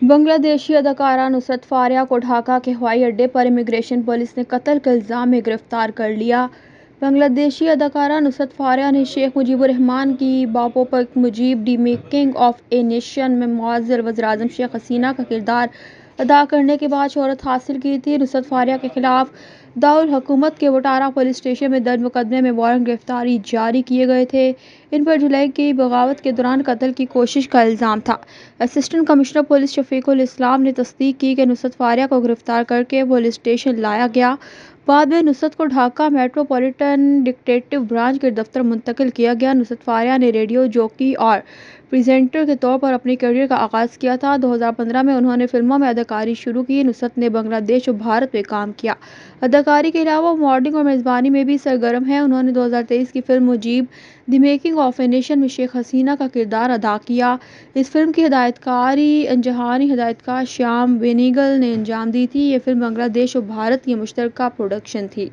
بنگلہ دیشی اداکارہ نصرت فاریہ کو ڈھاکہ کے ہوائی اڈے پر امیگریشن پولیس نے قتل کے الزام میں گرفتار کر لیا۔ بنگلہ دیشی اداکارہ نصرت فاریہ نے شیخ مجیب الرحمان کی biopic Mujib the making of a nation میں معزز وزیراعظم شیخ حسینہ کا کردار ادا کرنے کے بعد شہرت حاصل کی تھی۔ نصرت فاریہ کے خلاف دارالحکومت کے وٹارا پولیس اسٹیشن میں درج مقدمے میں وارنٹ گرفتاری جاری کیے گئے تھے۔ ان پر جولائی کی بغاوت کے دوران قتل کی کوشش کا الزام تھا۔ اسسٹنٹ کمشنر پولیس شفیق الاسلام نے تصدیق کی کہ نصرت فاریہ کو گرفتار کرکے پولیس اسٹیشن لایا گیا۔ بعد میں نصرت کو ڈھاکہ میٹروپولیٹن ڈٹیکٹیو برانچ کے دفتر منتقل کیا گیا۔ نصرت فاریہ نے ریڈیو جوکی اور پریزنٹر کے طور پر اپنے کیریئر کا آغاز کیا تھا۔ 2015 میں انہوں نے فلموں میں اداکاری شروع کی۔ نصرت نے بنگلہ دیش اور بھارت میں کام کیا۔ اداکاری کے علاوہ وہ ماڈلنگ اور میزبانی میں بھی سرگرم ہیں۔ انہوں نے 2023 کی film Mujib the making of a nation میں شیخ حسینہ کا کردار ادا کیا۔ اس فلم کی ہدایت کاری جہانی ہدایت کار شیام بینیگل نے انجام دی تھی۔ یہ فلم بنگلہ دیش اور بھارت کی مشترکہ پروڈکشن تھی۔